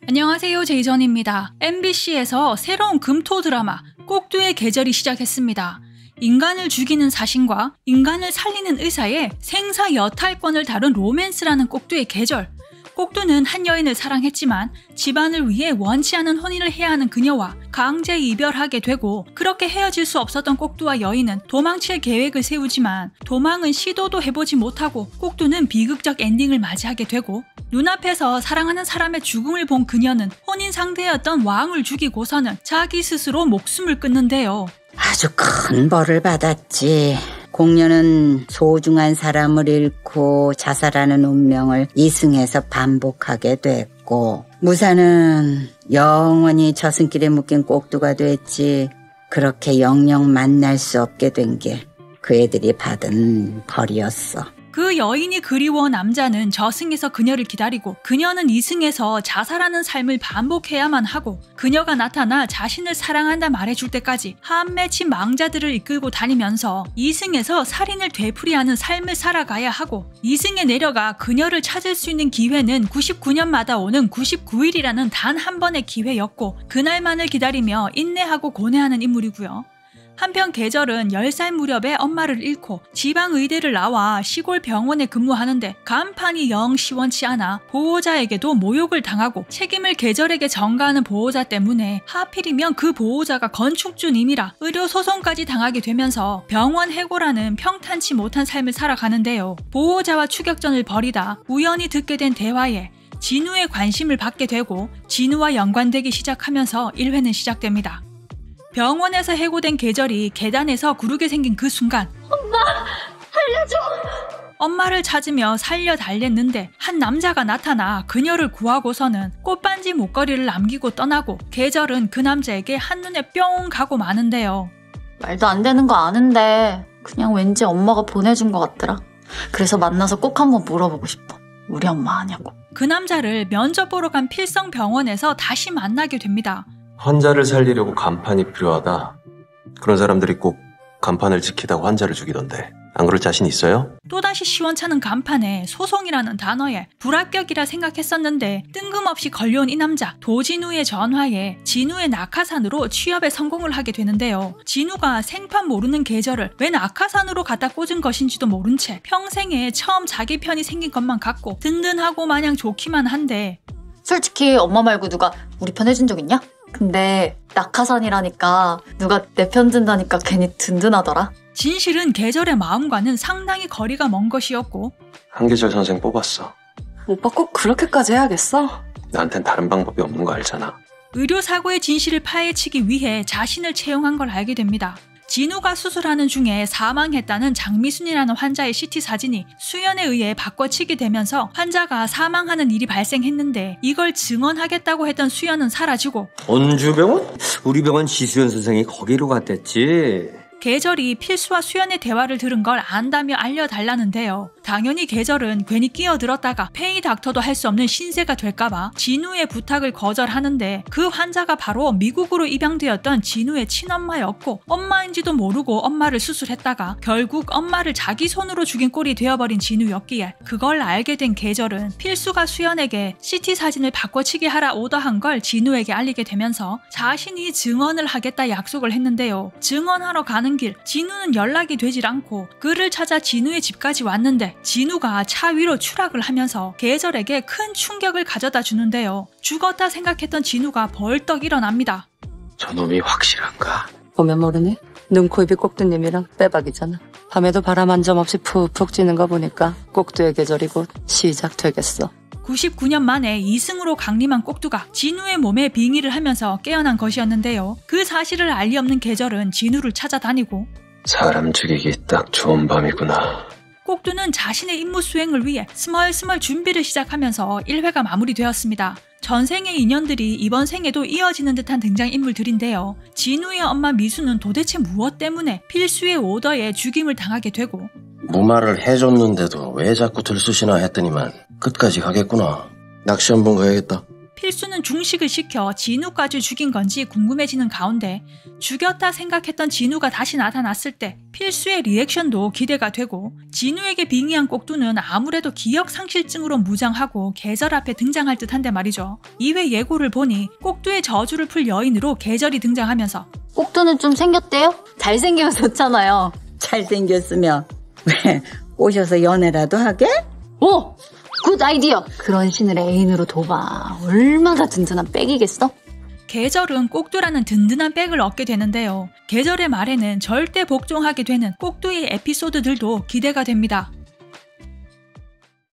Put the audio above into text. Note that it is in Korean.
안녕하세요, 제이전입니다. MBC에서 새로운 금토 드라마 꼭두의 계절이 시작했습니다. 인간을 죽이는 사신과 인간을 살리는 의사의 생사여탈권을 다룬 로맨스라는 꼭두의 계절. 꼭두는 한 여인을 사랑했지만 집안을 위해 원치 않은 혼인을 해야 하는 그녀와 강제 이별하게 되고, 그렇게 헤어질 수 없었던 꼭두와 여인은 도망칠 계획을 세우지만 도망은 시도도 해보지 못하고 꼭두는 비극적 엔딩을 맞이하게 되고, 눈앞에서 사랑하는 사람의 죽음을 본 그녀는 혼인 상대였던 왕을 죽이고서는 자기 스스로 목숨을 끊는데요. 아주 큰 벌을 받았지. 공녀는 소중한 사람을 잃고 자살하는 운명을 이승에서 반복하게 됐고, 무사는 영원히 저승길에 묶인 꼭두가 됐지. 그렇게 영영 만날 수 없게 된 게 그 애들이 받은 벌이었어. 그 여인이 그리워 남자는 저승에서 그녀를 기다리고, 그녀는 이승에서 자살하는 삶을 반복해야만 하고, 그녀가 나타나 자신을 사랑한다 말해줄 때까지 한 맺힌 망자들을 이끌고 다니면서 이승에서 살인을 되풀이하는 삶을 살아가야 하고, 이승에 내려가 그녀를 찾을 수 있는 기회는 99년마다 오는 99일이라는 단 한 번의 기회였고, 그날만을 기다리며 인내하고 고뇌하는 인물이고요. 한편 계절은 10살 무렵에 엄마를 잃고 지방의대를 나와 시골 병원에 근무하는데 간판이 영 시원치 않아 보호자에게도 모욕을 당하고, 책임을 계절에게 전가하는 보호자 때문에 하필이면 그 보호자가 건축주님이라 의료소송까지 당하게 되면서 병원 해고라는 평탄치 못한 삶을 살아가는데요. 보호자와 추격전을 벌이다 우연히 듣게 된 대화에 진우의 관심을 받게 되고, 진우와 연관되기 시작하면서 1회는 시작됩니다. 병원에서 해고된 계절이 계단에서 구르게 생긴 그 순간, 엄마! 살려줘! 엄마를 찾으며 살려 달랬는데 한 남자가 나타나 그녀를 구하고서는 꽃반지 목걸이를 남기고 떠나고, 계절은 그 남자에게 한눈에 뿅 가고 마는데요. 말도 안 되는 거 아는데 그냥 왠지 엄마가 보내준 것 같더라. 그래서 만나서 꼭 한번 물어보고 싶어. 우리 엄마 아냐고. 그 남자를 면접 보러 간 필성병원에서 다시 만나게 됩니다. 환자를 살리려고 간판이 필요하다. 그런 사람들이 꼭 간판을 지키다가 환자를 죽이던데, 안 그럴 자신 있어요? 또다시 시원찮은 간판에 소송이라는 단어에 불합격이라 생각했었는데 뜬금없이 걸려온 이 남자 도진우의 전화에 진우의 낙하산으로 취업에 성공을 하게 되는데요. 진우가 생판 모르는 계절을 왜 낙하산으로 갖다 꽂은 것인지도 모른 채 평생에 처음 자기 편이 생긴 것만 같고 든든하고 마냥 좋기만 한데, 솔직히 엄마 말고 누가 우리 편 해준 적 있냐? 근데 낙하산이라니까 누가 내 편 든다니까 괜히 든든하더라. 진실은 계절의 마음과는 상당히 거리가 먼 것이었고, 한계절 선생 뽑았어. 오빠 꼭 그렇게까지 해야겠어? 나한텐 다른 방법이 없는 거 알잖아. 의료사고의 진실을 파헤치기 위해 자신을 채용한 걸 알게 됩니다. 진우가 수술하는 중에 사망했다는 장미순이라는 환자의 CT 사진이 수연에 의해 바꿔치기 되면서 환자가 사망하는 일이 발생했는데, 이걸 증언하겠다고 했던 수연은 사라지고, 언주병원? 우리 병원 지수연 선생이 거기로 갔댔지. 계절이 필수와 수연의 대화를 들은 걸 안다며 알려달라는데요. 당연히 계절은 괜히 끼어들었다가 페이 닥터도 할 수 없는 신세가 될까봐 진우의 부탁을 거절하는데, 그 환자가 바로 미국으로 입양되었던 진우의 친엄마였고, 엄마인지도 모르고 엄마를 수술했다가 결국 엄마를 자기 손으로 죽인 꼴이 되어버린 진우였기에, 그걸 알게 된 계절은 필수가 수연에게 CT 사진을 바꿔치기 하라 오더한 걸 진우에게 알리게 되면서 자신이 증언을 하겠다 약속을 했는데요. 증언하러 가는 길 진우는 연락이 되질 않고, 그를 찾아 진우의 집까지 왔는데 진우가 차 위로 추락을 하면서 계절에게 큰 충격을 가져다 주는데요. 죽었다 생각했던 진우가 벌떡 일어납니다. 저놈이 확실한가? 보면 모르네. 눈, 코, 입이 꼭두님이랑 빼박이잖아. 밤에도 바람 한 점 없이 푹푹 찌는 거 보니까 꼭두의 계절이 곧 시작되겠어. 99년 만에 이승으로 강림한 꼭두가 진우의 몸에 빙의를 하면서 깨어난 것이었는데요. 그 사실을 알리 없는 계절은 진우를 찾아다니고, 사람 죽이기 딱 좋은 밤이구나. 꼭두는 자신의 임무 수행을 위해 스멀스멀 준비를 시작하면서 1회가 마무리되었습니다. 전생의 인연들이 이번 생에도 이어지는 듯한 등장인물들인데요. 진우의 엄마 미수는 도대체 무엇 때문에 필수의 오더에 죽임을 당하게 되고, 무마를 해줬는데도 왜 자꾸 들쑤시나 했더니만 끝까지 가겠구나. 낚시 한번 가야겠다. 필수는 중식을 시켜 진우까지 죽인 건지 궁금해지는 가운데 죽였다 생각했던 진우가 다시 나타났을 때 필수의 리액션도 기대가 되고 진우에게 빙의한 꼭두는 아무래도 기억상실증으로 무장하고 계절 앞에 등장할 듯한데 말이죠. 2회 예고를 보니 꼭두의 저주를 풀 여인으로 계절이 등장하면서 꼭두는 좀 생겼대요? 잘생기면 좋잖아요. 잘생겼으면 왜 오셔서 연애라도 하게? 오! 굿 아이디어! 그런 신을 애인으로 둬봐. 얼마나 든든한 백이겠어? 계절은 꼭두라는 든든한 백을 얻게 되는데요. 계절의 말에는 절대 복종하게 되는 꼭두의 에피소드들도 기대가 됩니다.